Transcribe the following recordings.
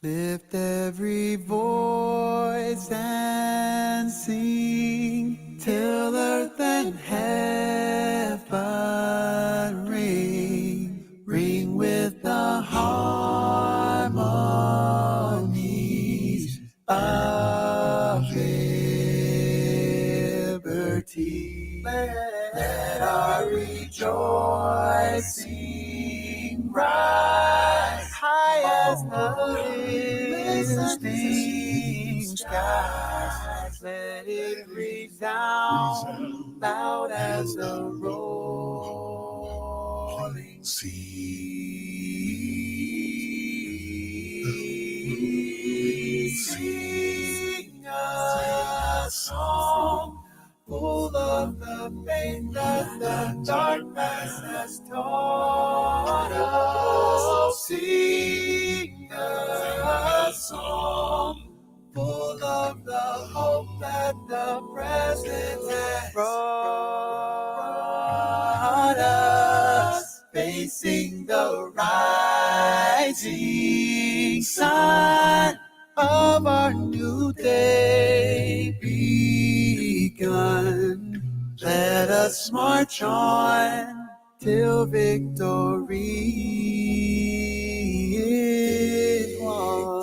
Lift every voice and sing till earth and heaven ring, ring with the harmonies of liberty. Let our rejoicing rise high as the listening skies. Let it resound loud as the rolling sea. Sing a song full of the faith that the dark past has taught us. Sing a song full of the hope that the present has brought us. Facing the rising sun of our new day begun. Let us march on till victory is won.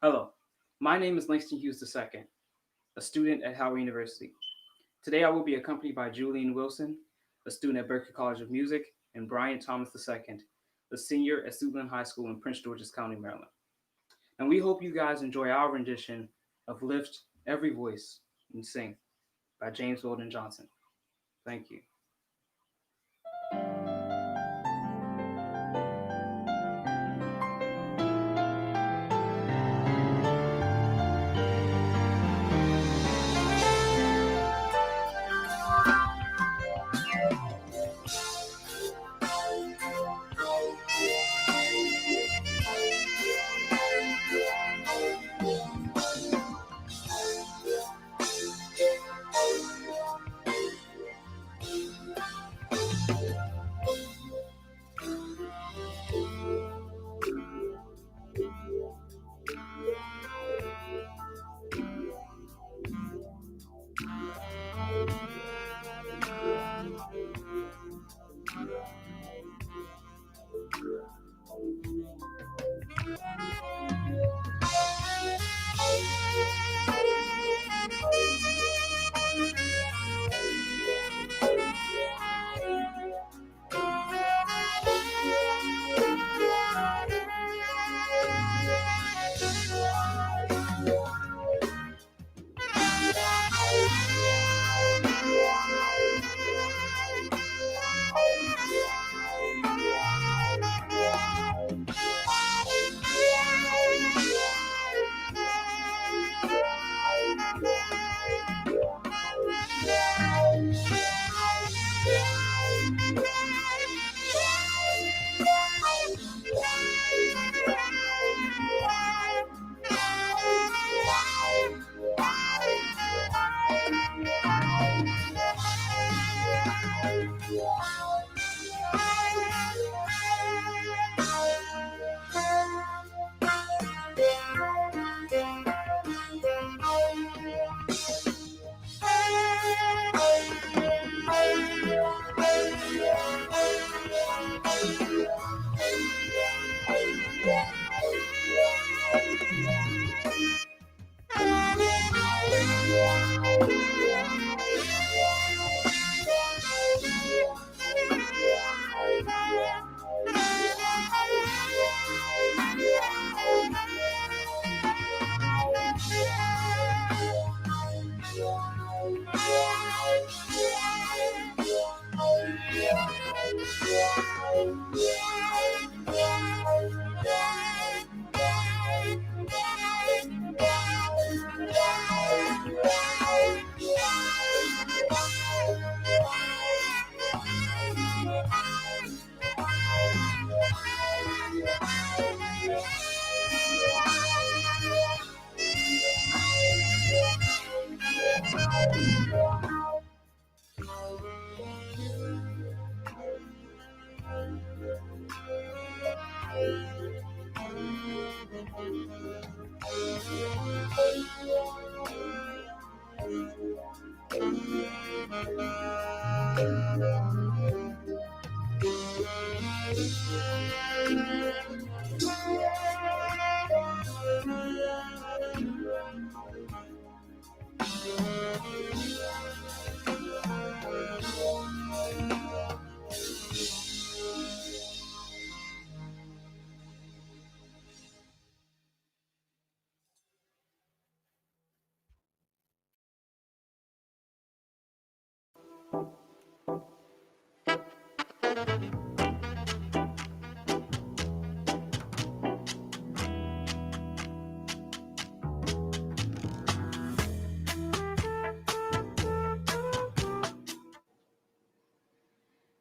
Hello, my name is Langston Hughes II, a student at Howard University. Today I will be accompanied by Julian Wilson, a student at Berkeley College of Music, and Brian Thomas II, a senior at Suitland High School in Prince George's County, Maryland. And we hope you guys enjoy our rendition of Lift Every Voice and Sing by James Weldon Johnson. Thank you.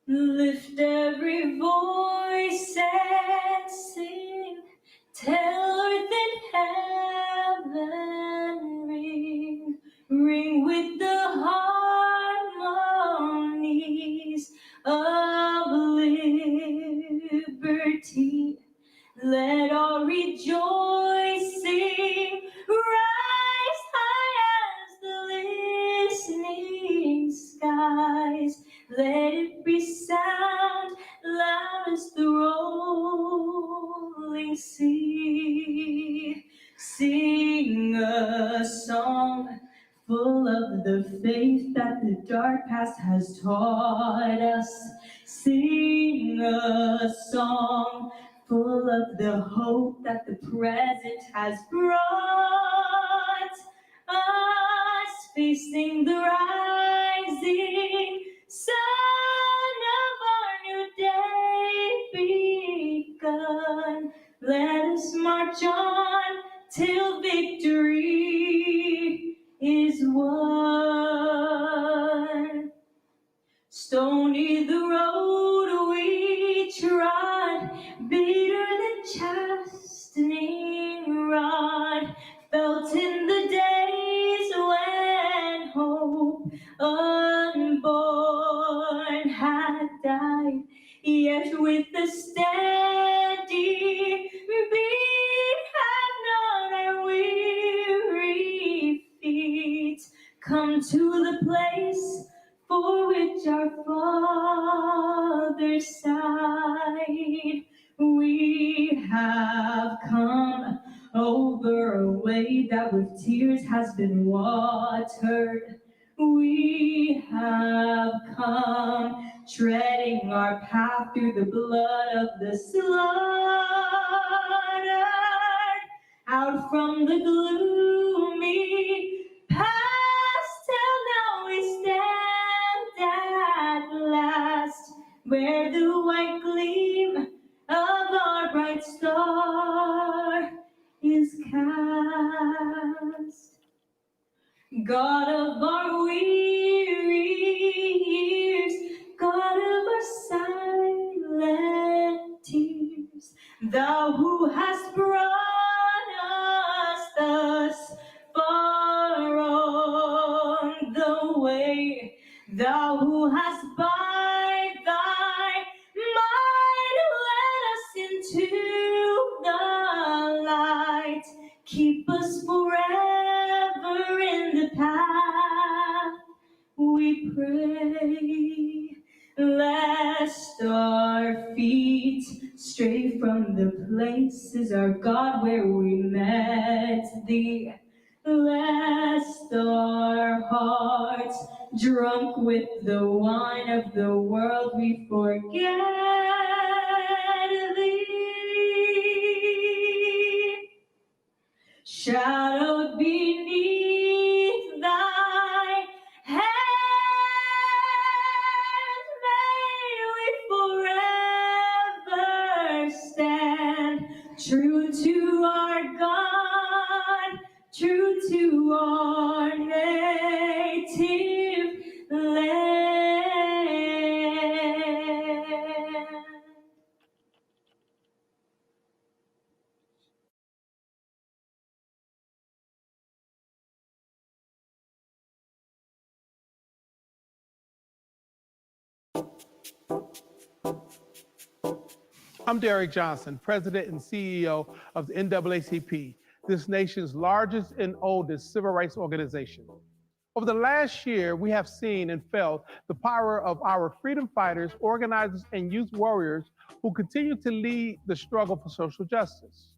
Lift every voice and sing, tell earth and heaven ring, ring with the harmonies of liberty. Let all rejoicing rise high as the listening skies. Let it resound loud as the rolling sea. Sing a song full of the faith that the dark past has taught us. Sing a song full of the hope that the present has brought us, facing the rising sun of our new day begun. Let us march on till victory is won. Stony the road we trod, bitter the chastening rod, felt in the days when hope unborn had died, yet with the steady beat have not our weary feet come to the place for which our fathers sighed. We have come over a way that with tears has been watered. We have come treading our path through the blood of the slaughtered, out from the gloomy past till now we stand at last, where the white gleam of our bright star is cast. God of our weary years, God of our silent tears, Thou who hast brought us thus far on the way, Thou who hast by Thy might led us into the light, keep us forever in the path we pray, lest our feet stray from the places, our God, where we met Thee, lest our hearts, drunk with the wine of the world, we forget Thee. Shadowed beneath Thy hand, may we forever stand, true to our God, true to our native land. I'm Derek Johnson, President and CEO of the NAACP, this nation's largest and oldest civil rights organization. Over the last year, we have seen and felt the power of our freedom fighters, organizers, and youth warriors who continue to lead the struggle for social justice.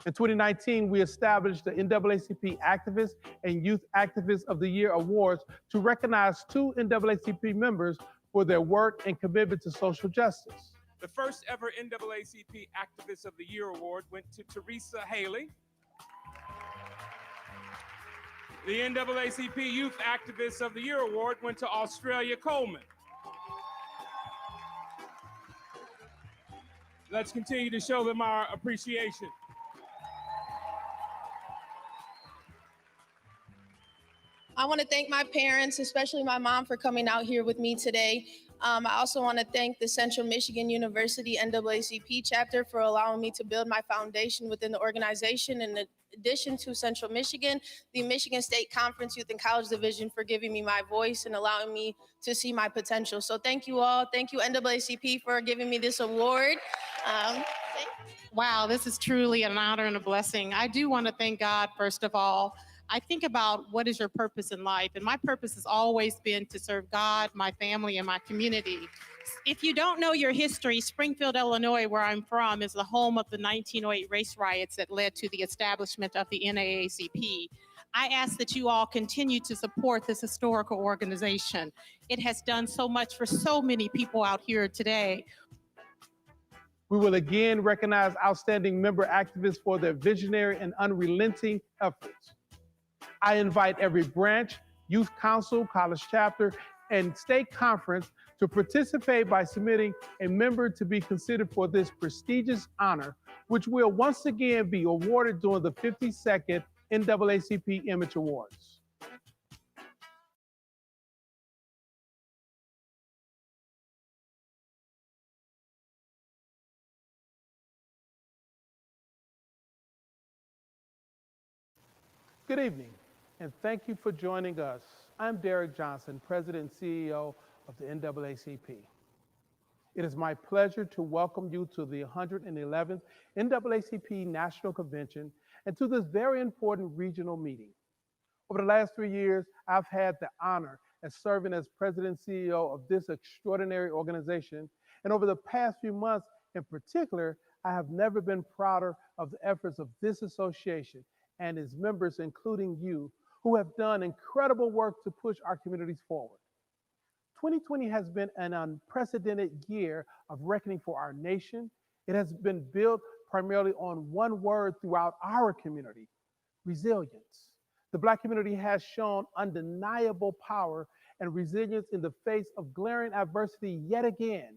In 2019, we established the NAACP Activist and Youth Activist of the Year Awards to recognize two NAACP members for their work and commitment to social justice. The first ever NAACP Activist of the Year award went to Teresa Haley. The NAACP Youth Activist of the Year award went to Australia Coleman. Let's continue to show them our appreciation. I want to thank my parents, especially my mom, for coming out here with me today. I also want to thank the Central Michigan University NAACP chapter for allowing me to build my foundation within the organization. In addition to Central Michigan, the Michigan State Conference Youth and College Division for giving me my voice and allowing me to see my potential. So thank you all. Thank you NAACP for giving me this award. Wow, this is truly an honor and a blessing. I do want to thank God, first of all. I think about what is your purpose in life, and my purpose has always been to serve God, my family, and my community. If you don't know your history, Springfield, Illinois, where I'm from, is the home of the 1908 race riots that led to the establishment of the NAACP. I ask that you all continue to support this historical organization. It has done so much for so many people out here today. We will again recognize outstanding member activists for their visionary and unrelenting efforts. I invite every branch, youth council, college chapter, and state conference to participate by submitting a member to be considered for this prestigious honor, which will once again be awarded during the 52nd NAACP Image Awards. Good evening, and thank you for joining us. I'm Derek Johnson, President and CEO of the NAACP. It is my pleasure to welcome you to the 111th NAACP National Convention and to this very important regional meeting. Over the last 3 years, I've had the honor of serving as President and CEO of this extraordinary organization, and over the past few months in particular, I have never been prouder of the efforts of this association and its members, including you, who have done incredible work to push our communities forward. 2020 has been an unprecedented year of reckoning for our nation. It has been built primarily on one word throughout our community: resilience. The Black community has shown undeniable power and resilience in the face of glaring adversity yet again.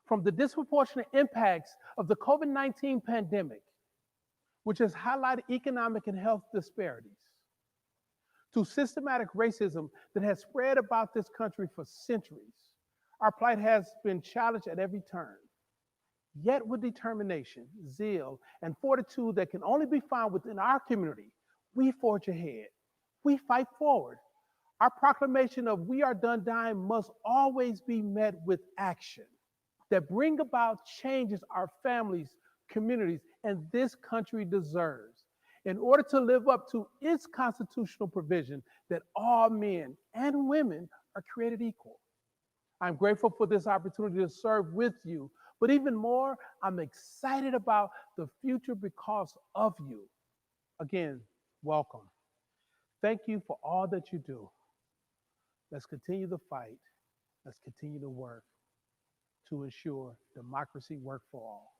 From the disproportionate impacts of the COVID-19 pandemic, which has highlighted economic and health disparities, to systematic racism that has spread about this country for centuries, our plight has been challenged at every turn. Yet with determination, zeal, and fortitude that can only be found within our community, we forge ahead. We fight forward. Our proclamation of "we are done dying" must always be met with action that bring about changes our families, communities, and this country deserves in order to live up to its constitutional provision that all men and women are created equal. I'm grateful for this opportunity to serve with you, but even more, I'm excited about the future because of you. Again, welcome. Thank you for all that you do. Let's continue the fight. Let's continue to work to ensure democracy work for all.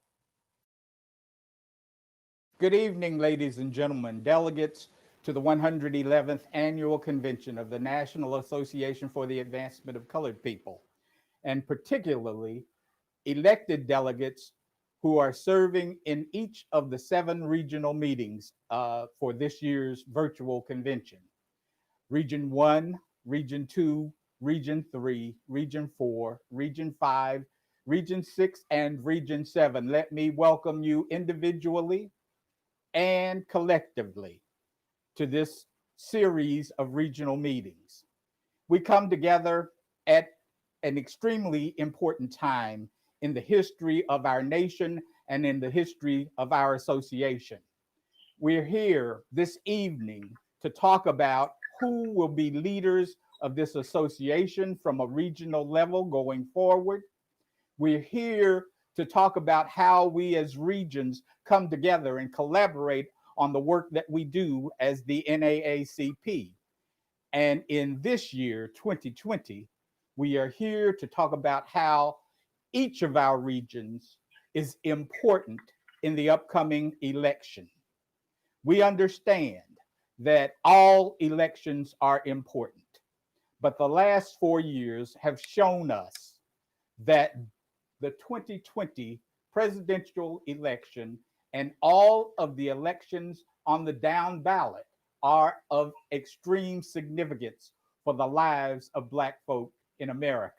Good evening, ladies and gentlemen, delegates to the 111th Annual Convention of the National Association for the Advancement of Colored People, and particularly elected delegates who are serving in each of the 7 regional meetings for this year's virtual convention. Region 1, Region 2, Region 3, Region 4, Region 5, Region 6, and Region 7. Let me welcome you individually and collectively to this series of regional meetings. We come together at an extremely important time in the history of our nation and in the history of our association. We're here this evening to talk about who will be leaders of this association from a regional level going forward. We're here to talk about how we as regions come together and collaborate on the work that we do as the NAACP. And in this year, 2020, we are here to talk about how each of our regions is important in the upcoming election. We understand that all elections are important, but the last 4 years have shown us that the 2020 presidential election and all of the elections on the down ballot are of extreme significance for the lives of Black folk in America.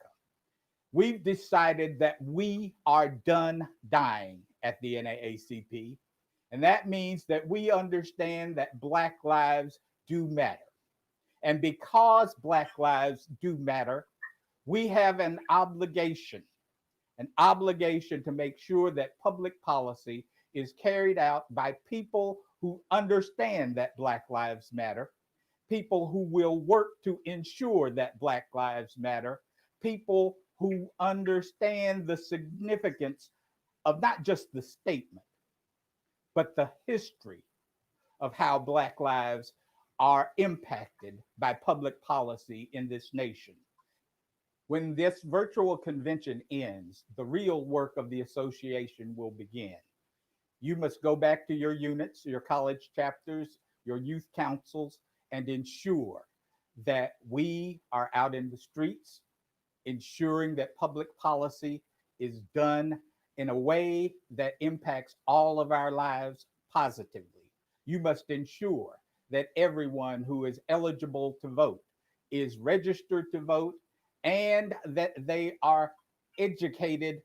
We've decided that we are done dying at the NAACP, and that means that we understand that Black lives do matter. And because Black lives do matter, we have an obligation to make sure that public policy is carried out by people who understand that Black lives matter, people who will work to ensure that Black lives matter, people who understand the significance of not just the statement, but the history of how Black lives are impacted by public policy in this nation. When this virtual convention ends, the real work of the association will begin. You must go back to your units, your college chapters, your youth councils, and ensure that we are out in the streets, ensuring that public policy is done in a way that impacts all of our lives positively. You must ensure that everyone who is eligible to vote is registered to vote and that they are educated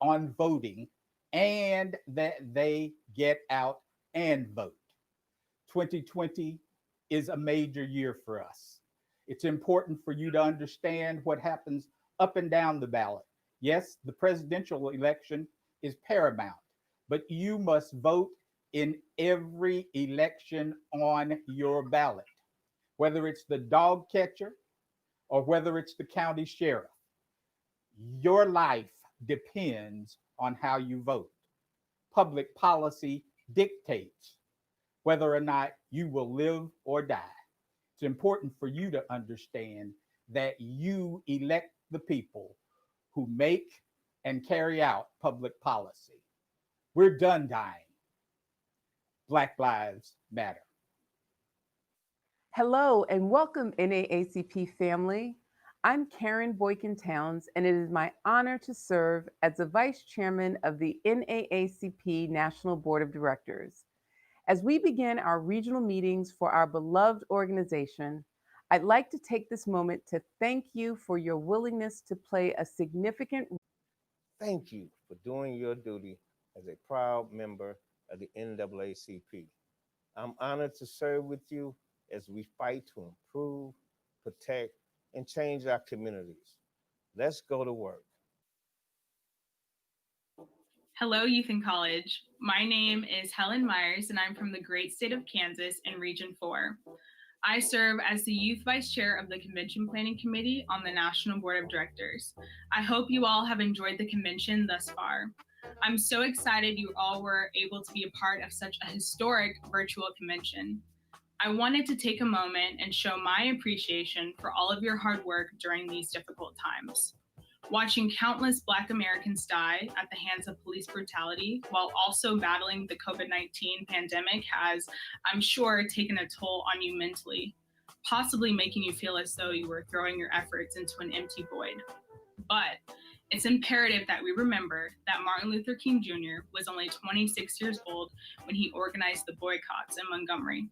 on voting and that they get out and vote. 2020 is a major year for us. It's important for you to understand what happens up and down the ballot. Yes, the presidential election is paramount, but you must vote in every election on your ballot, whether it's the dog catcher or whether it's the county sheriff. Your life depends on how you vote. Public policy dictates whether or not you will live or die. It's important for you to understand that you elect the people who make and carry out public policy. We're done dying. Black lives matter. Hello and welcome NAACP family. I'm Karen Boykin-Towns and it is my honor to serve as the Vice Chairman of the NAACP National Board of Directors. As we begin our regional meetings for our beloved organization, I'd like to take this moment to thank you for your willingness to play a significant role. Thank you for doing your duty as a proud member of the NAACP. I'm honored to serve with you as we fight to improve, protect, and change our communities. Let's go to work. Hello, Youth in College. My name is Helen Myers, and I'm from the great state of Kansas in Region 4. I serve as the Youth Vice Chair of the Convention Planning Committee on the National Board of Directors. I hope you all have enjoyed the convention thus far. I'm so excited you all were able to be a part of such a historic virtual convention. I wanted to take a moment and show my appreciation for all of your hard work during these difficult times. Watching countless Black Americans die at the hands of police brutality while also battling the COVID-19 pandemic has, I'm sure, taken a toll on you mentally, possibly making you feel as though you were throwing your efforts into an empty void. But it's imperative that we remember that Martin Luther King Jr. was only 26 years old when he organized the boycotts in Montgomery.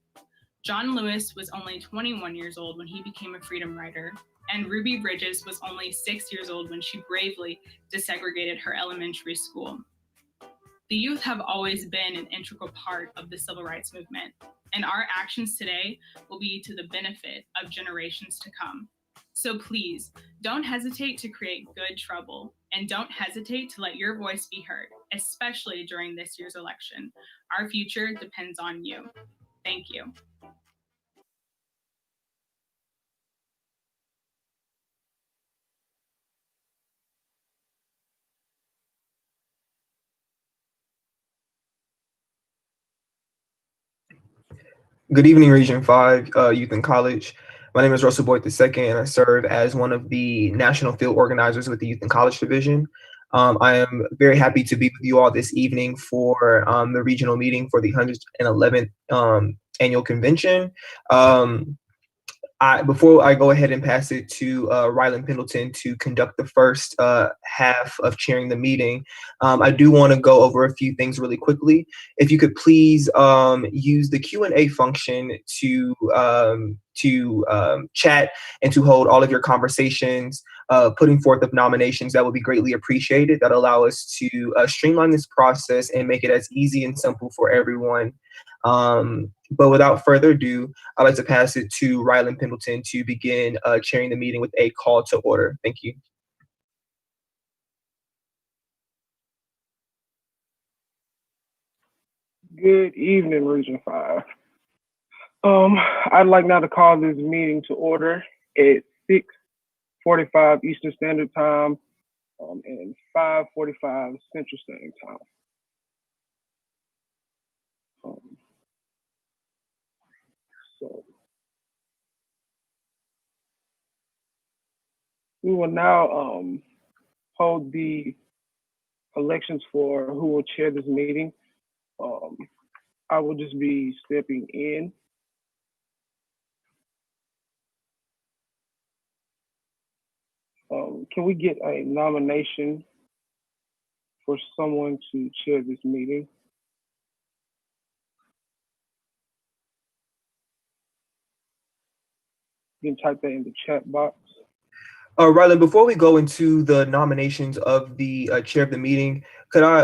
John Lewis was only 21 years old when he became a freedom rider, and Ruby Bridges was only 6 years old when she bravely desegregated her elementary school. The youth have always been an integral part of the civil rights movement, and our actions today will be to the benefit of generations to come. So please, don't hesitate to create good trouble. And don't hesitate to let your voice be heard, especially during this year's election. Our future depends on you. Thank you. Good evening, Region 5 Youth and College. My name is Russell Boyd II, and I serve as one of the national field organizers with the Youth and College Division. I am very happy to be with you all this evening for the regional meeting for the 111th annual convention. Before I go ahead and pass it to Rylan Pendleton to conduct the first half of chairing the meeting, I do want to go over a few things really quickly. If you could please use the Q&A function to chat and to hold all of your conversations, putting forth of nominations, that would be greatly appreciated. That allow us to streamline this process and make it as easy and simple for everyone. But without further ado, I'd like to pass it to Rylan Pendleton to begin chairing the meeting with a call to order. Thank you. Good evening, Region 5. I'd like now to call this meeting to order at 6:45 Eastern Standard Time and 5:45 Central Standard Time. So we will now hold the elections for who will chair this meeting. I will just be stepping in. Can we get a nomination for someone to chair this meeting? You can type that in the chat box. Rylan, before we go into the nominations of the chair of the meeting, could I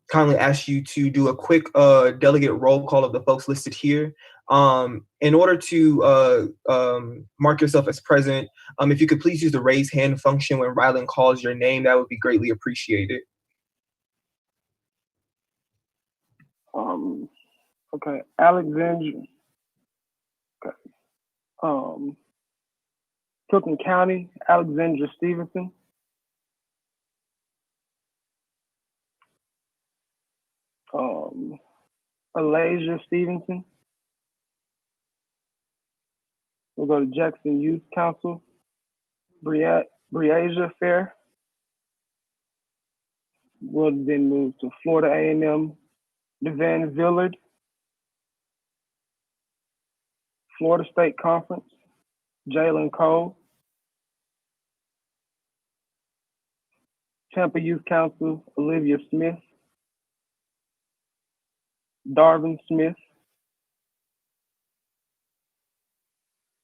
kindly ask you to do a quick delegate roll call of the folks listed here? In order to mark yourself as present, if you could please use the raise hand function when Rylan calls your name, that would be greatly appreciated. Okay, Alexandria. Okay. Cookman County, Alexandra Stevenson. Alasia Stevenson. We'll go to Jackson Youth Council. Briasia Fair. We'll then move to Florida A&M, Devan Villard. Florida State Conference, Jalen Cole. Tampa Youth Council, Olivia Smith. Darvin Smith.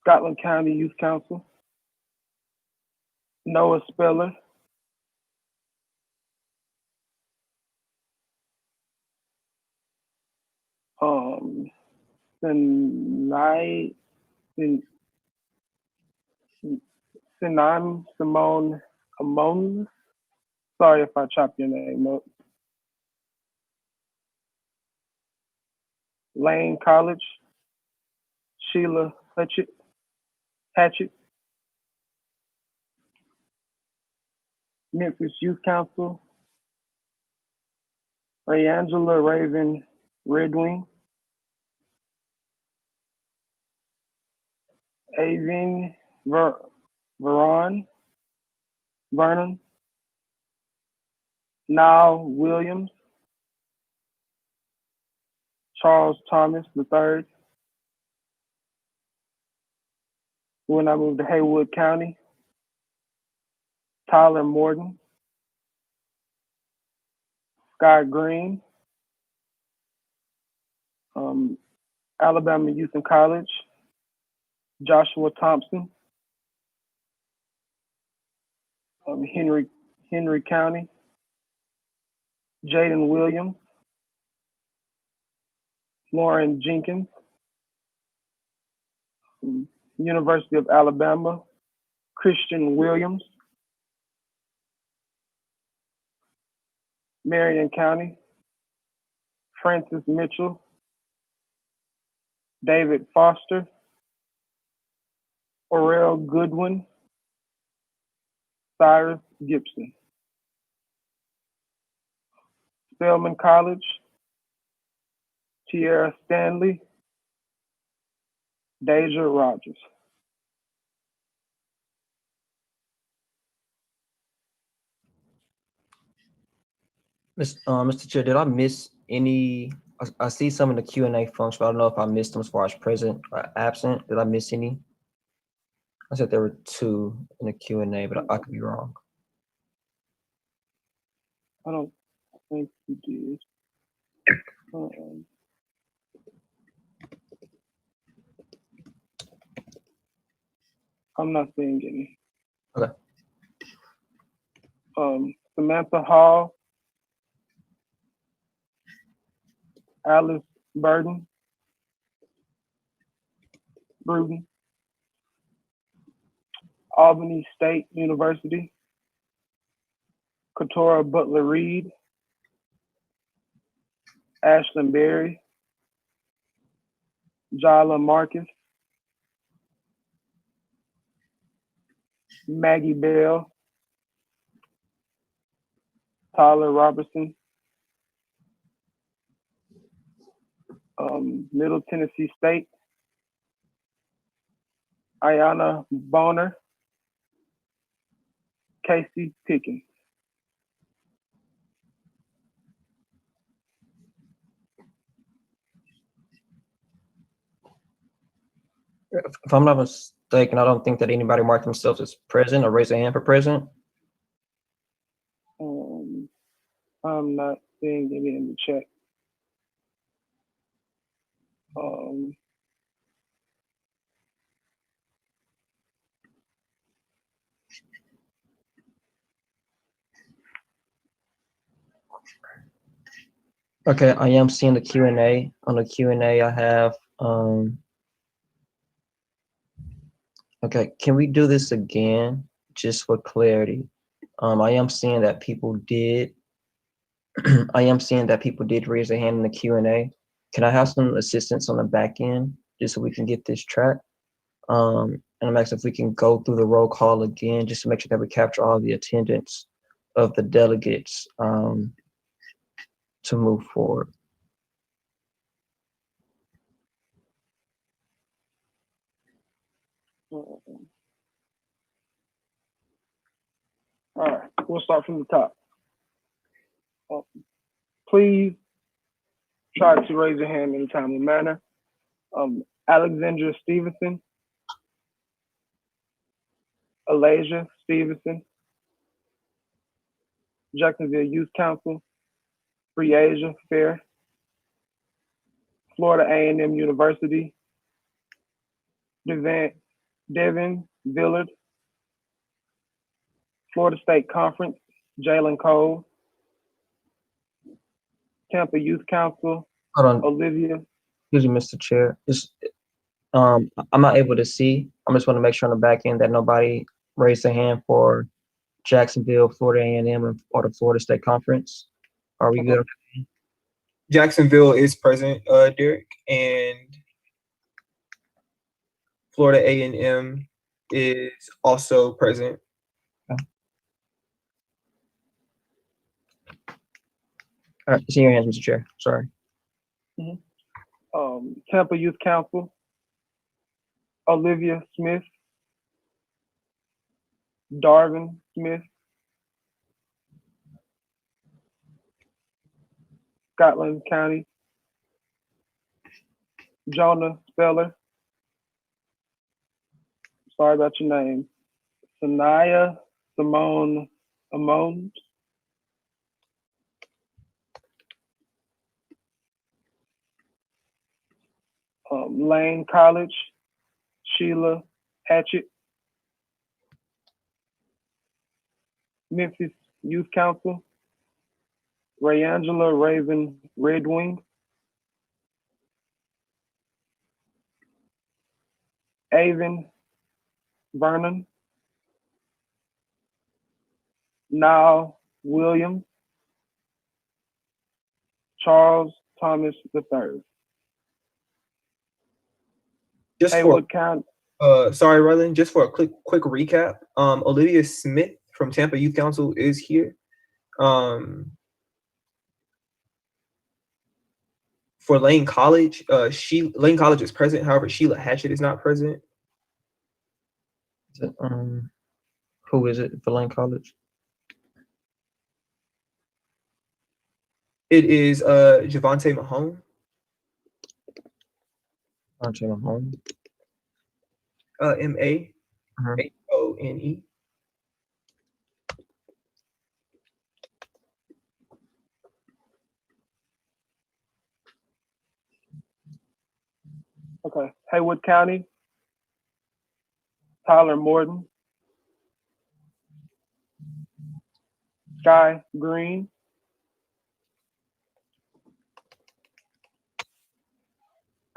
Scotland County Youth Council, Noah Speller. Sinan Simone Amon. Sorry if I chopped your name up. Lane College, Sheila Hatchett. Memphis Youth Council, Rayangela Raven Redwing. Avin Vernon. Niall Williams. Charles Thomas III. When I moved to Haywood County, Tyler Morton. Sky Green. Alabama Youth and College, Joshua Thompson. Henry County, Jaden Williams. Lauren Jenkins. University of Alabama, Christian Williams. Marion County, Francis Mitchell, David Foster, Orel Goodwin, Cyrus Gibson. Spelman College, Tierra Stanley, Deja Rogers. Mr. Chair, did I miss any? I see some in the Q&A function, but I don't know if I missed them as far as present or absent. Did I miss any? I said there were 2 in the Q&A, but I could be wrong. I don't think you did. I'm not seeing any. Okay. Samantha Hall, Alice Burden, Bruton, Albany State University, Katora Butler Reed, Ashlyn Berry, Jala Marcus, Maggie Bell, Tyler Robertson, Middle Tennessee State, Ayana Bonner, Casey Pickens. If I'm not mistaken, I don't think that anybody marked themselves as present or raised a hand for present. I'm not seeing any in the chat. Okay, I am seeing the Q&A. On the Q&A, I have, okay, can we do this again, just for clarity? I am seeing that people did, I am seeing that people did raise their hand in the Q&A. Can I have some assistance on the back end, just so we can get this track? And I'm asking if we can go through the roll call again, just to make sure that we capture all the attendance of the delegates to move forward. All right, we'll start from the top. Please try to raise your hand in a timely manner. Alexandra Stevenson, Alasia Stevenson, Jacksonville Youth Council, Breasia Fair, Florida A&M University, Devin Villard, Florida State Conference, Jalen Cole, Tampa Youth Council, Hold on. Olivia. Excuse me, Mr. Chair. I'm not able to see. I just want to make sure on the back end that nobody raised their hand for Jacksonville, Florida A&M, or the Florida State Conference. Are we good? Jacksonville is present, Derek, and Florida A&M is also present. Okay. All right, see your hands, Mr. Chair. Sorry. Tampa Youth Council, Olivia Smith, Darvin Smith, Scotland County, Jonah Speller, sorry about your name, Sanaya Simone Amon, Lane College, Sheila Hatchett, Memphis Youth Council, Rayangela Raven Redwing, Avon Vernon, Niall Williams, Charles Thomas III. Just Haywood County. sorry, Rylan, just for a quick recap. Olivia Smith from Tampa Youth Council is here. For Lane College, Lane College is present. However, Sheila Hatchett is not present. Who is it for Lane College? It is Javante Mahone. Javante Mahone. Mahone. Okay. Haywood County. Tyler Morton. Sky Green.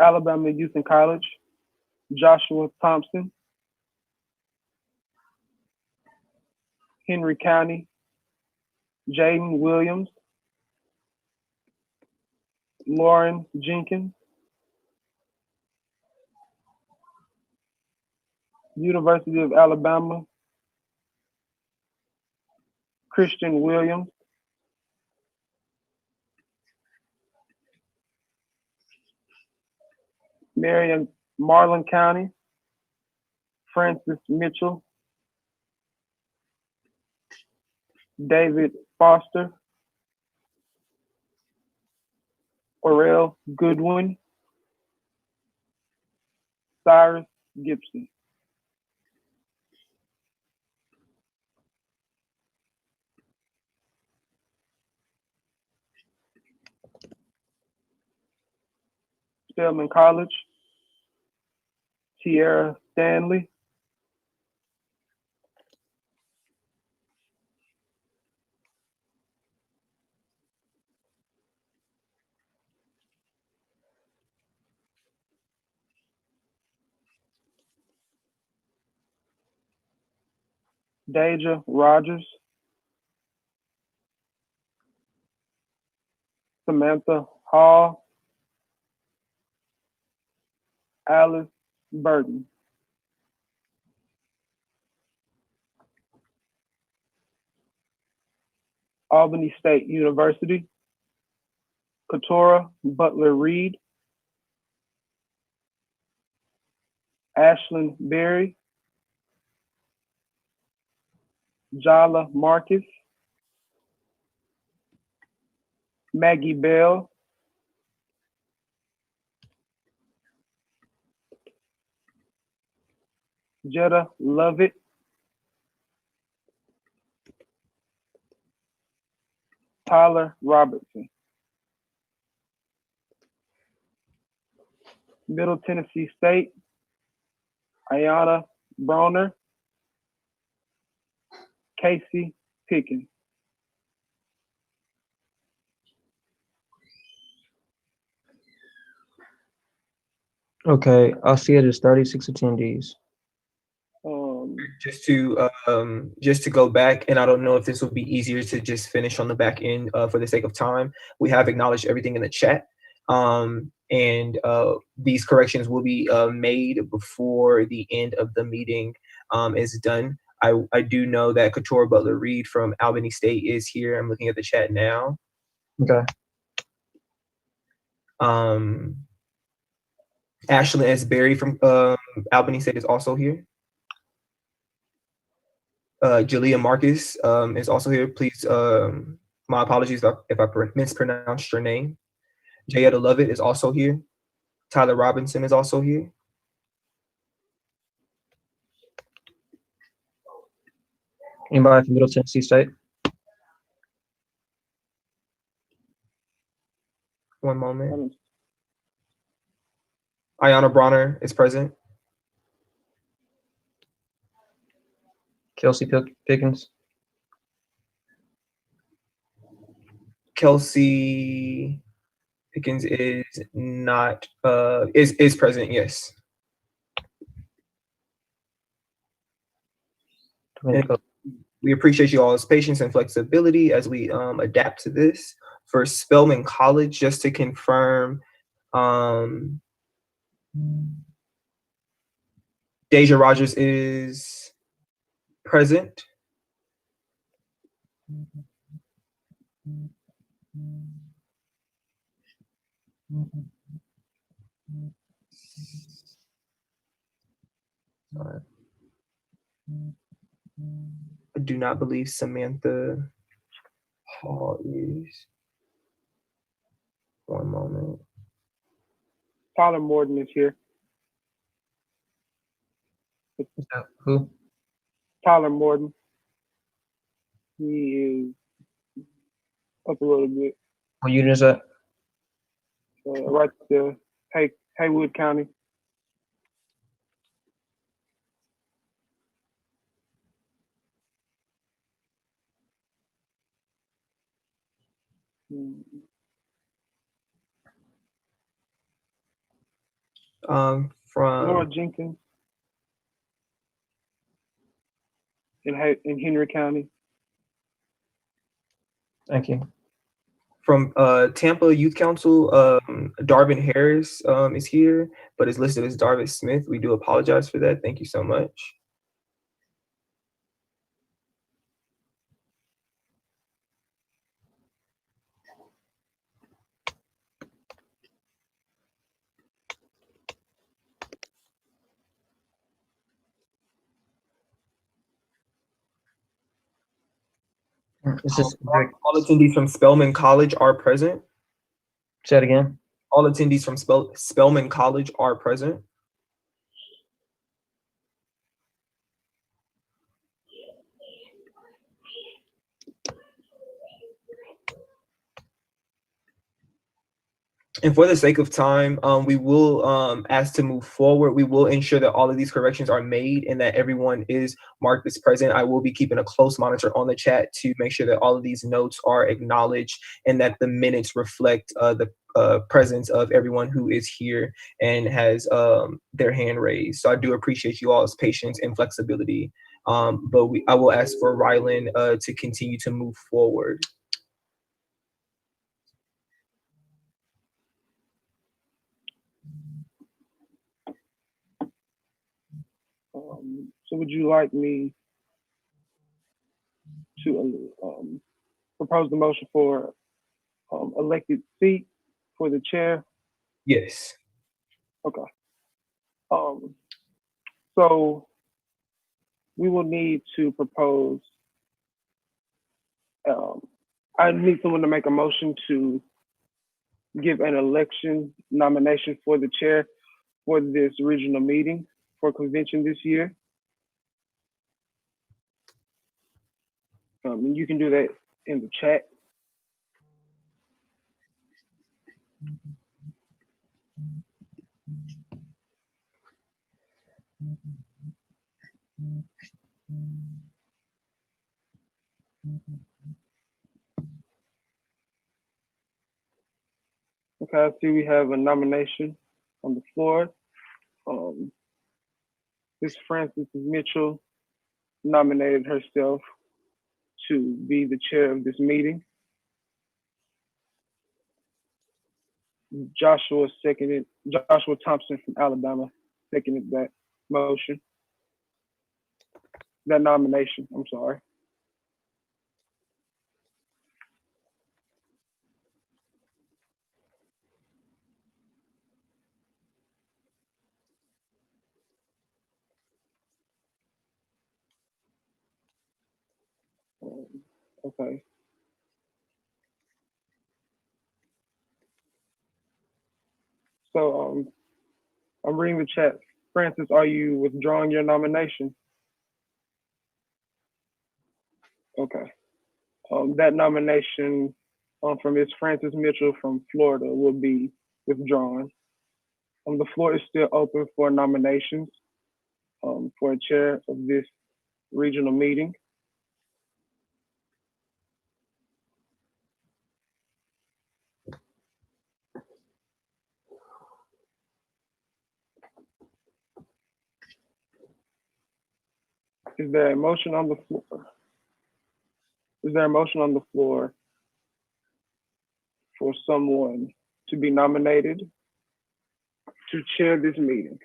Alabama Youth and College. Joshua Thompson. Henry County. Jaden Williams. Lauren Jenkins. University of Alabama. Christian Williams. Marion Marlin County. Francis Mitchell. David Foster. Orel Goodwin. Cyrus Gibson. Spelman College. Tierra Stanley. Deja Rogers. Samantha Hall. Alice Burton. Albany State University. Katora Butler Reed. Ashlyn Berry. Jala Marcus. Maggie Bell. Jetta Lovett. Tyler Robertson. Middle Tennessee State. Ayana Broner. Casey Pickens. Okay, I see it as 36 attendees. Just to go back, and I don't know if this would be easier to just finish on the back end for the sake of time. We have acknowledged everything in the chat, and these corrections will be made before the end of the meeting is done. I do know that Katora Butler Reed from Albany State is here. I'm looking at the chat now. Okay. Ashlyn S. Berry from Albany State is also here. Jalea Marcus is also here. Please, my apologies if I mispronounced your name. Jayetta Lovett is also here. Tyler Robinson is also here. Anybody from Middle Tennessee State? One moment. Ayana Bronner is present. Kelsey Pickens. Kelsey Pickens is not is present, yes. And we appreciate you all's patience and flexibility as we adapt to this. For Spelman College, just to confirm, Deja Rogers is present. Sorry. I do not believe Samantha Hall is. One moment. Tyler Morton is here. Who? Tyler Morton. He is up a little bit. What unit is that? Right there, Haywood County. From Laura Jenkins in Henry County. Thank you. From Tampa Youth Council, Darvin Harris is here, but is listed as Darvis Smith. We do apologize for that. Thank you so much. All attendees from Spelman College are present. Say it again. All attendees from Spelman College are present. And for the sake of time, we will ask to move forward. We will ensure that all of these corrections are made and that everyone is marked as present. I will be keeping a close monitor on the chat to make sure that all of these notes are acknowledged and that the minutes reflect the presence of everyone who is here and has their hand raised. So I do appreciate you all's patience and flexibility. But I will ask for Rylan to continue to move forward. So would you like me to propose the motion for elected seat for the chair? Yes. Okay. So we will need to propose. I need someone to make a motion to give an election nomination for the chair for this regional meeting for convention this year. And you can do that in the chat. Okay, I see we have a nomination on the floor. Ms. Frances Mitchell nominated herself to be the chair of this meeting. Joshua Thompson from Alabama seconded that motion. That nomination, I'm sorry. Okay. So I'm reading the chat. Francis, are you withdrawing your nomination? Okay. That nomination from Ms. Frances Mitchell from Florida will be withdrawn. The floor is still open for nominations for a chair of this regional meeting. Is there a motion on the floor? Is there a motion on the floor for someone to be nominated to chair this meeting?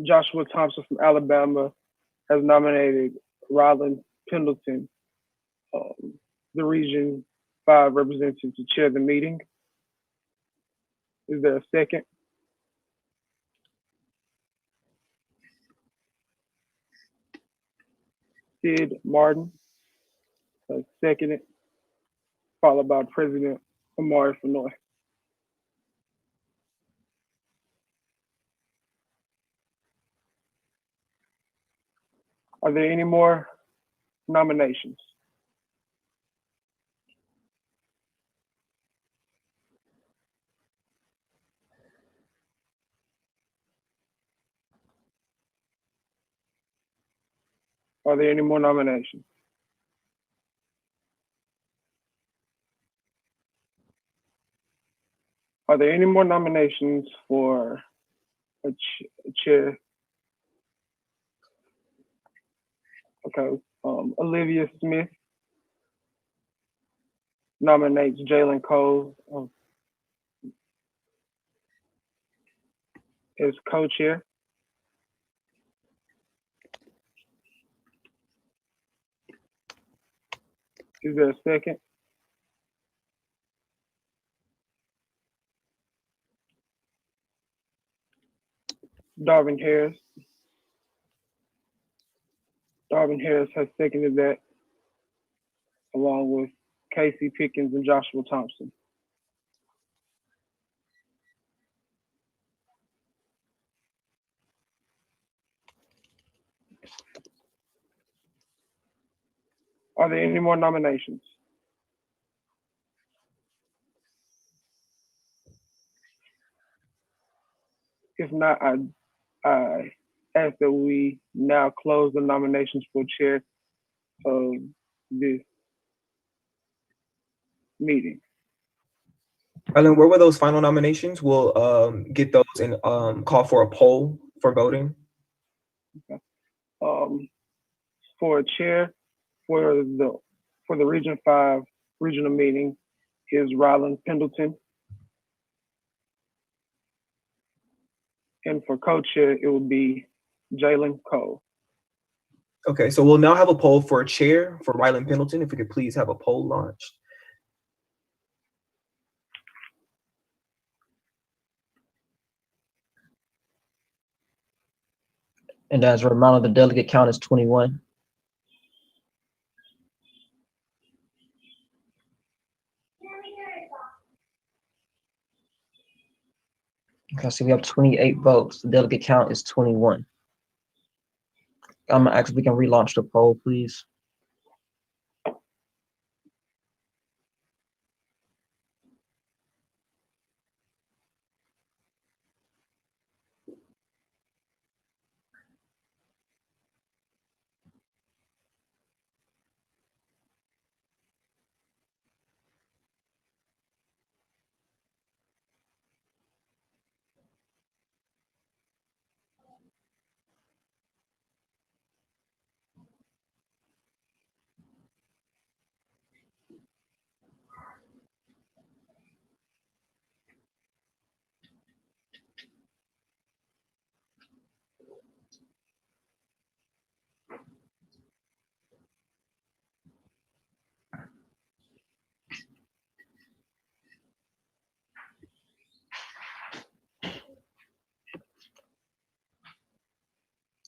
Joshua Thompson from Alabama has nominated Ryland Pendleton, the Region 5 representative, to chair the meeting. Is there a second? Sid Martin has seconded, followed by President Amari Fenoy. Are there any more nominations? Are there any more nominations? Are there any more nominations for a chair? Okay. Olivia Smith nominates Jalen Cole as co-chair. Is there a second? Darvin Harris. Darvin Harris has seconded that, along with Casey Pickens and Joshua Thompson. Are there any more nominations? If not, I ask that we now close the nominations for chair of this meeting. Rylan, where were those final nominations? We'll get those and call for a poll for voting. Okay. For a chair for the Region 5 regional meeting is Ryland Pendleton. And for co-chair, it will be Jalen Cole. Okay, so we'll now have a poll for a chair for Ryland Pendleton. If we could please have a poll launched. And as a reminder, the delegate count is 21. Okay, so we have 28 votes. The delegate count is 21. I'm gonna ask if we can relaunch the poll, please.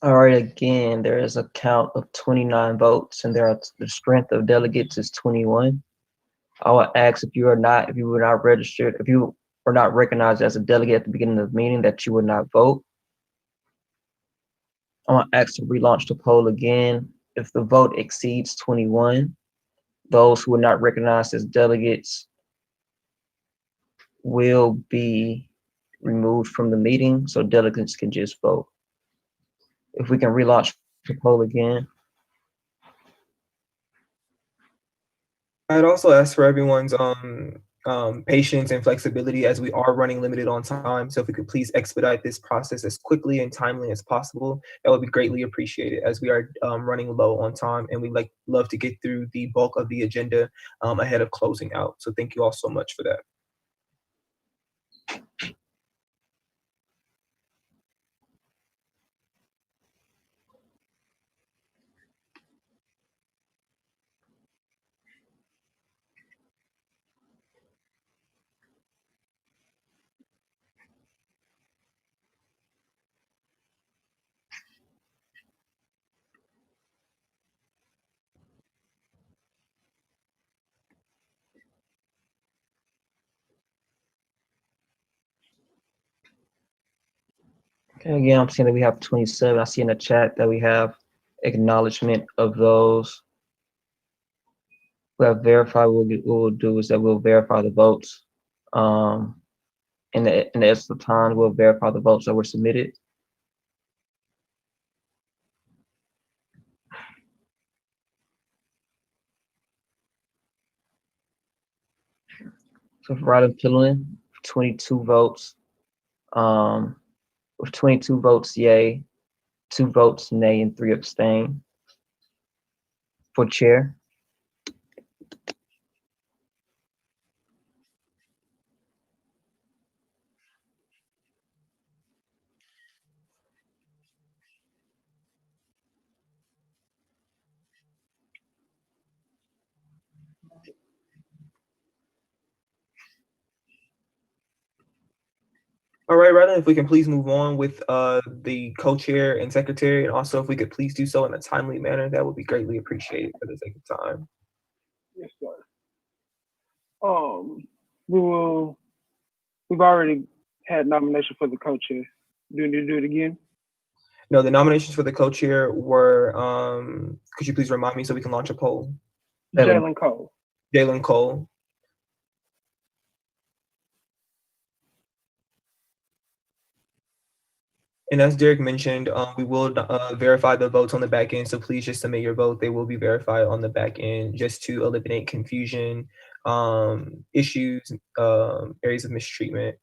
All right, again, there is a count of 29 votes, and the strength of delegates is 21. I will ask if you were not registered, if you were not recognized as a delegate at the beginning of the meeting, that you would not vote. I want to ask to relaunch the poll again. If the vote exceeds 21, those who are not recognized as delegates will be removed from the meeting, so delegates can just vote. If we can relaunch the poll again. I'd also ask for everyone's patience and flexibility as we are running limited on time. So if we could please expedite this process as quickly and timely as possible, that would be greatly appreciated as we are running low on time and we love to get through the bulk of the agenda ahead of closing out. So thank you all so much for that. Okay, again, I'm seeing that we have 27. I see in the chat that we have acknowledgement of those who have verified. What we'll do is that we'll verify the votes. In the essence of time, we'll verify the votes that were submitted. So for Ryder Pillen, 22 votes. With 22 votes yay, 2 votes nay, and 3 abstain. For chair, All right, Rylan, if we can please move on with the co-chair and secretary, and also if we could please do so in a timely manner, that would be greatly appreciated for the sake of time. Yes, sir. We've already had nomination for the co-chair. Do we need to do it again? No, the nominations for the co-chair were, could you please remind me so we can launch a poll? Jalen Cole. Jalen Cole. And as Derek mentioned, we will verify the votes on the back end. So please just submit your vote. They will be verified on the back end just to eliminate confusion, issues, areas of mistreatment.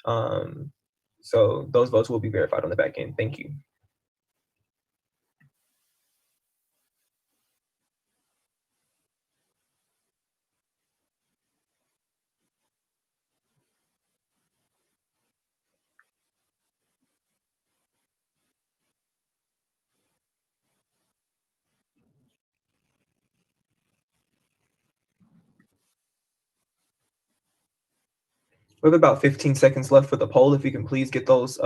So those votes will be verified on the back end. Thank you. We have about 15 seconds left for the poll. If you can please get those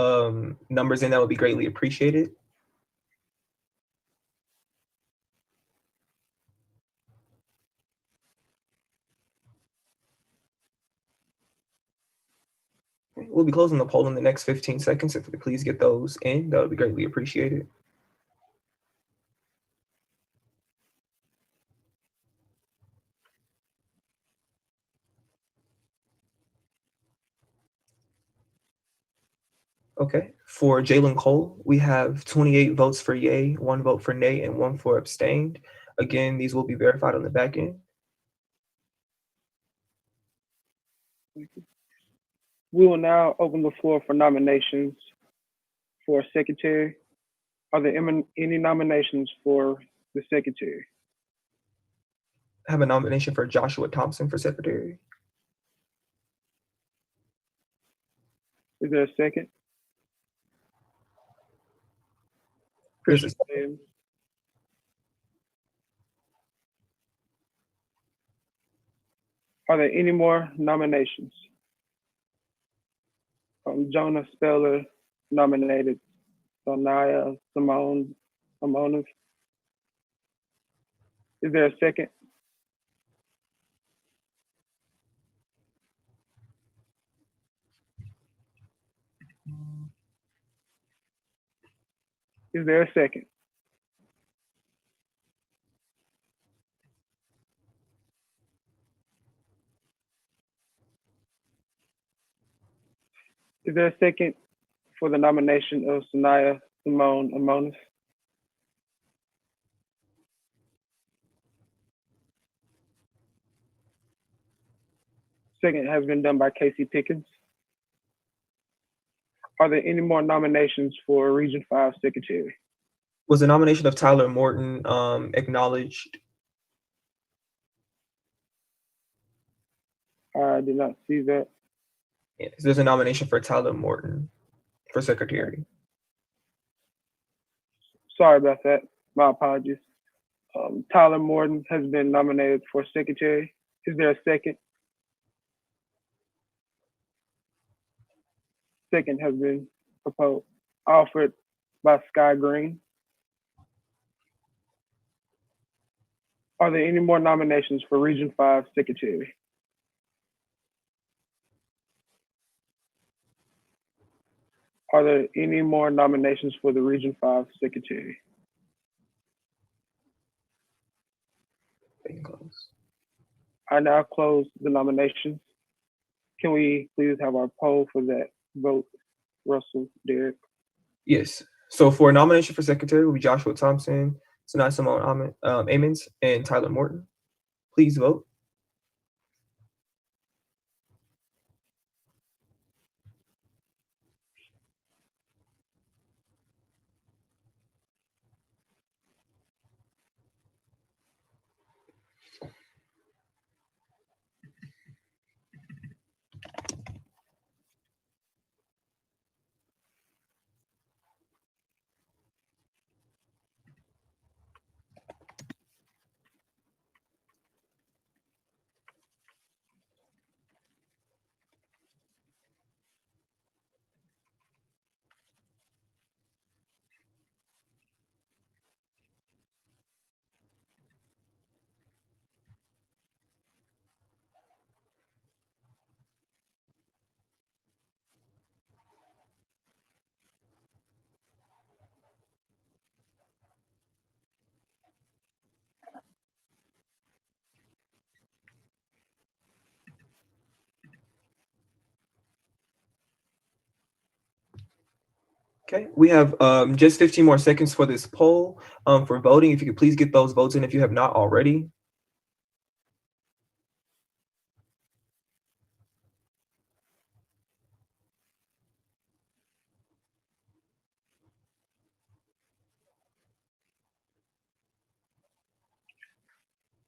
numbers in, that would be greatly appreciated. We'll be closing the poll in the next 15 seconds. If we could please get those in, that would be greatly appreciated. Okay, for Jalen Cole, we have 28 votes for yay, 1 vote for nay, and 1 for abstained. Again, these will be verified on the back end. We will now open the floor for nominations for secretary. Are there any nominations for the secretary? I have a nomination for Joshua Thompson for secretary. Is there a second? Christian Williams. Are there any more nominations? Jonah Speller nominated Sonaya Simone Amonis. Is there a second? Is there a second? Is there a second for the nomination of Sonaya Simone Amonis? Second has been done by Casey Pickens. Are there any more nominations for Region 5 Secretary? Was the nomination of Tyler Morton acknowledged? I did not see that. Yes, there's a nomination for Tyler Morton for secretary. Sorry about that. My apologies. Tyler Morton has been nominated for secretary. Is there a second? Second has been proposed, offered by Sky Green. Are there any more nominations for Region 5 Secretary? Are there any more nominations for the Region 5 Secretary? I now close the nominations. Can we please have our poll for that vote, Russell, Derek? Yes. So for nomination for secretary will be Joshua Thompson, Sanaa Simone Amons, and Tyler Morton. Please vote. Okay, we have just 15 more seconds for this poll for voting. If you could please get those votes in if you have not already.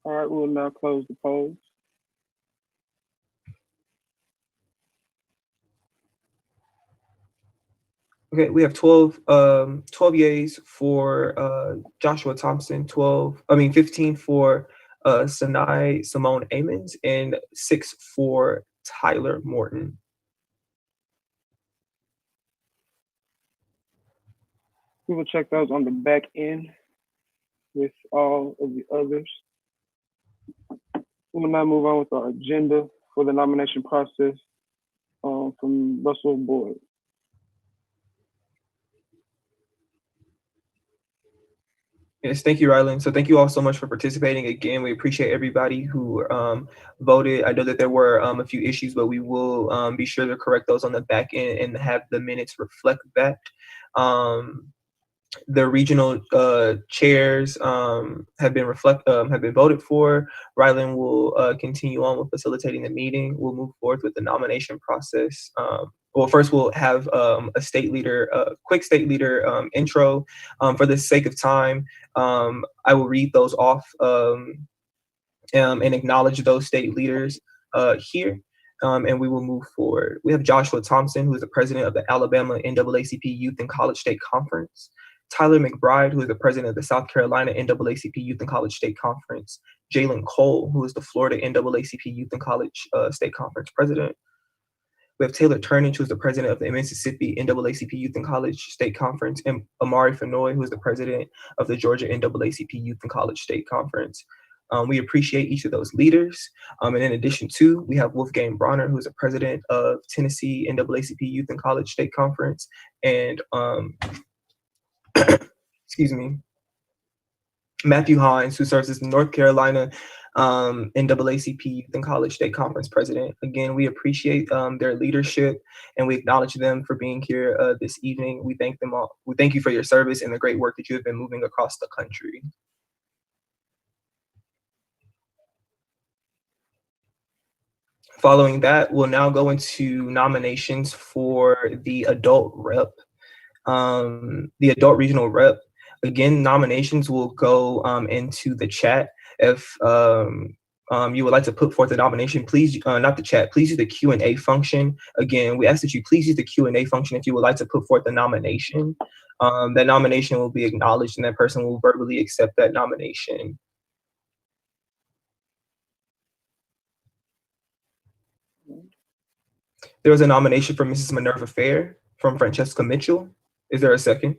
All right, we'll now close the polls. Okay, we have 12 yeas for Joshua Thompson, 15 for Sanaa Simone Amons, and 6 for Tyler Morton. We will check those on the back end with all of the others. We will now move on with our agenda for the nomination process from Russell Boyd. Yes, thank you, Rylan. So thank you all so much for participating. Again, we appreciate everybody who voted. I know that there were a few issues, but we will be sure to correct those on the back end and have the minutes reflect that. The regional chairs have been voted for. Rylan will continue on with facilitating the meeting. We'll move forward with the nomination process. Well, first we'll have a quick state leader intro. For the sake of time, I will read those off and acknowledge those state leaders here. And we will move forward. We have Joshua Thompson, who is the president of the Alabama NAACP Youth and College State Conference. Tyler McBride, who is the president of the South Carolina NAACP Youth and College State Conference. Jalen Cole, who is the Florida NAACP Youth and College State Conference president. We have Taylor Turnage, who is the president of the Mississippi NAACP Youth and College State Conference, and Amari Fenoy, who is the president of the Georgia NAACP Youth and College State Conference. We appreciate each of those leaders. And in addition to, we have Wolfgang Bronner, who is the president of Tennessee NAACP Youth and College State Conference, and excuse me, Matthew Hines, who serves as the North Carolina NAACP Youth and College State Conference president. Again, we appreciate their leadership and we acknowledge them for being here this evening. We thank them all. We thank you for your service and the great work that you have been moving across the country. Following that, we'll now go into nominations for the adult rep. The adult regional rep. Again, nominations will go into the chat. If you would like to put forth a nomination, please, not the chat, please use the Q&A function. Again, we ask that you please use the Q&A function if you would like to put forth a nomination. That nomination will be acknowledged and that person will verbally accept that nomination. There was a nomination for Mrs. Minerva Fair from Francesca Mitchell. Is there a second?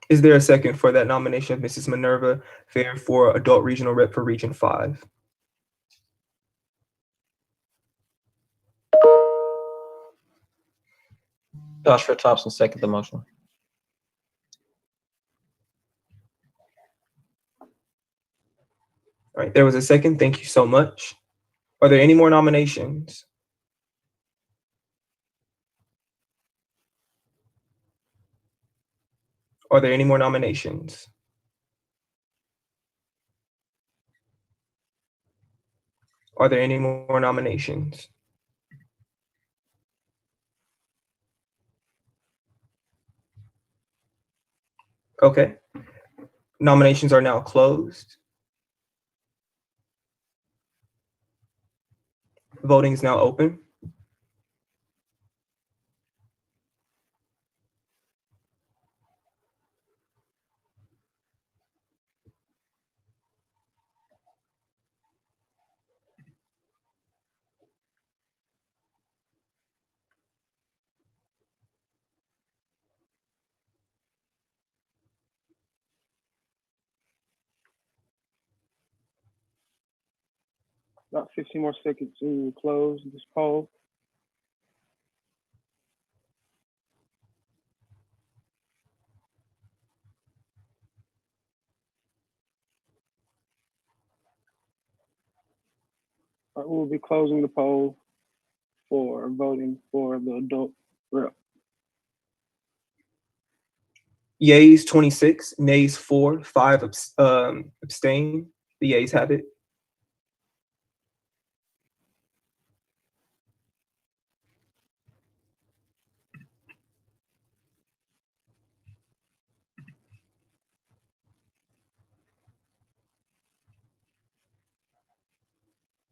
Is there a second for that nomination of Mrs. Minerva Fair for adult regional rep for Region 5? Joshua Thompson, second the motion. All right, there was a second. Thank you so much. Are there any more nominations? Are there any more nominations? Are there any more nominations? Okay. Nominations are now closed. Voting is now open. About 15 more seconds to close this poll. All right, we'll be closing the poll for voting for the adult rep. Yeas 26, nays 4, 5 abstain. The yeas have it.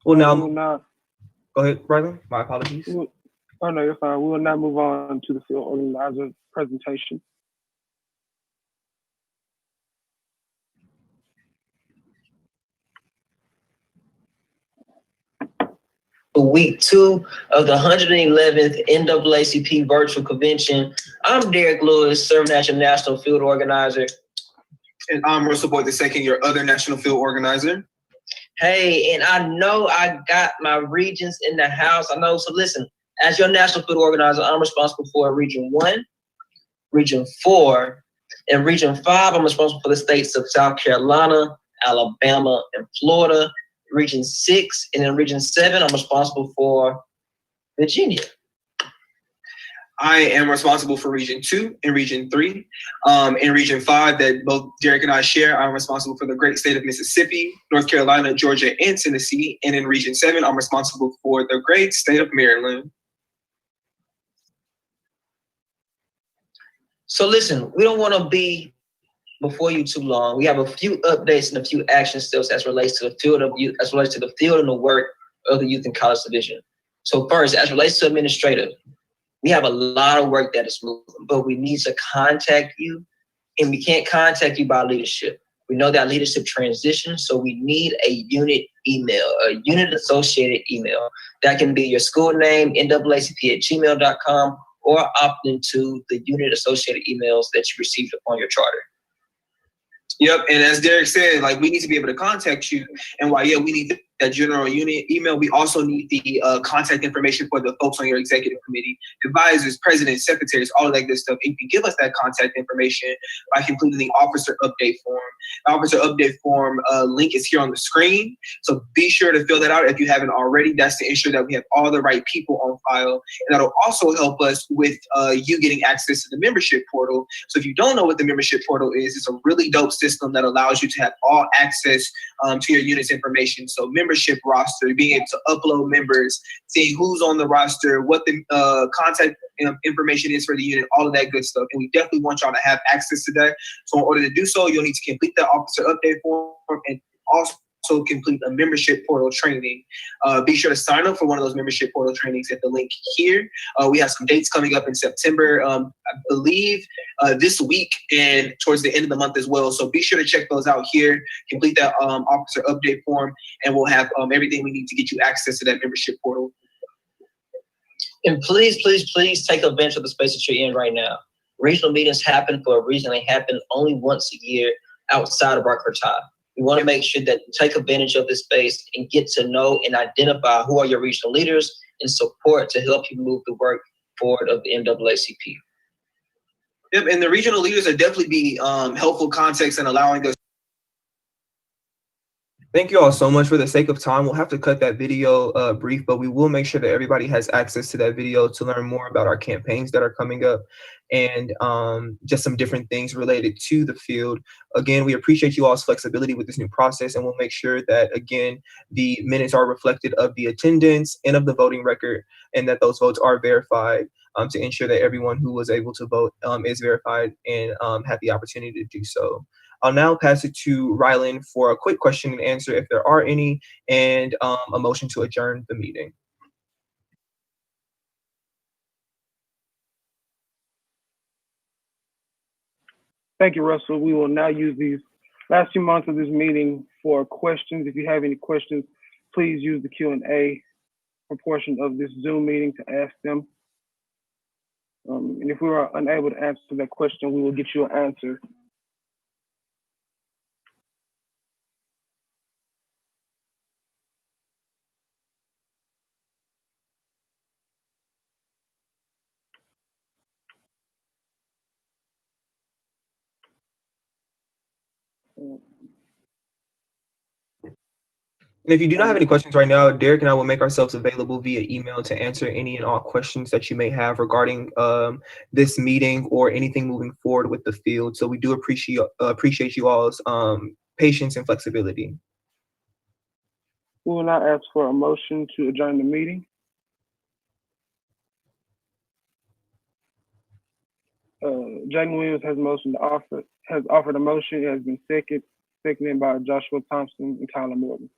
Well, now, go ahead, Rylan. My apologies. Oh, no, you're fine. We will now move on to the field organizer presentation. Week 2 of the 111th NAACP Virtual Convention. I'm Derek Lewis, serving as your National Field Organizer. And I'm Russell Boyd II, your other National Field Organizer. Hey, and I know I got my regions in the house. I know, so listen, as your National Field Organizer, I'm responsible for Region 1, Region 4, and Region 5, I'm responsible for the states of South Carolina, Alabama, and Florida. Region 6, and in Region 7, I'm responsible for Virginia. I am responsible for Region 2 and Region 3. In Region 5 that both Derek and I share, I'm responsible for the great state of Mississippi, North Carolina, Georgia, and Tennessee. And in Region 7, I'm responsible for the great state of Maryland. So listen, we don't want to be before you too long. We have a few updates and a few action steps as relates to the field of youth, as relates to the field and the work of the Youth and College Division. So first, as relates to administrative, we have a lot of work that is moving, but we need to contact you, and we can't contact you by leadership. We know that leadership transition, so we need a unit email, a unit associated email. That can be your school name, naacp@gmail.com, or opt into the unit associated emails that you received upon your charter. Yep, and as Derek said, like, we need to be able to contact you. And while, yeah, we need that general unit email. We also need the contact information for the folks on your executive committee, advisors, presidents, secretaries, all of that good stuff. And you can give us that contact information by completing the officer update form. The officer update form link is here on the screen. So be sure to fill that out if you haven't already. That's to ensure that we have all the right people on file. And that'll also help us with you getting access to the membership portal. So if you don't know what the membership portal is, it's a really dope system that allows you to have all access to your unit's information. So membership roster, being able to upload members, seeing who's on the roster, what the contact information is for the unit, all of that good stuff. And we definitely want y'all to have access to that. So in order to do so, you'll need to complete that officer update form and also complete a membership portal training. Be sure to sign up for one of those membership portal trainings at the link here. We have some dates coming up in September, I believe this week and towards the end of the month as well. So be sure to check those out here, complete that officer update form, and we'll have everything we need to get you access to that membership portal. And please, please, please take advantage of the space that you're in right now. Regional meetings happen for a reason. They happen only once a year outside of our quartile. We want to make sure that you take advantage of this space and get to know and identify who are your regional leaders and support to help you move the work forward of the NAACP. Yep, and the regional leaders are definitely be helpful context in allowing us. Thank you all so much. For the sake of time, we'll have to cut that video brief, but we will make sure that everybody has access to that video to learn more about our campaigns that are coming up and just some different things related to the field. Again, we appreciate you all's flexibility with this new process, and we'll make sure that, again, the minutes are reflected of the attendance and of the voting record, and that those votes are verified to ensure that everyone who was able to vote is verified and had the opportunity to do so. I'll now pass it to Rylan for a quick question and answer if there are any, and a motion to adjourn the meeting. Thank you, Russell. We will now use these last few months of this meeting for questions. If you have any questions, please use the Q&A portion of this Zoom meeting to ask them. And if we are unable to answer that question, we will get you an answer. And if you do not have any questions right now, Derek and I will make ourselves available via email to answer any and all questions that you may have regarding this meeting or anything moving forward with the field. So we do appreciate you all's patience and flexibility. We will now ask for a motion to adjourn the meeting. Jaden Williams has offered a motion. It has been seconded by Joshua Thompson and Tyler Morton.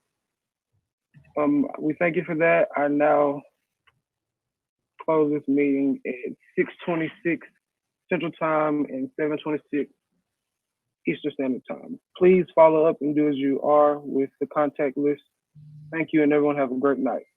We thank you for that. I now close this meeting at 6:26 Central Time and 7:26 Eastern Standard Time. Please follow up and do as you are with the contact list. Thank you, and everyone have a great night.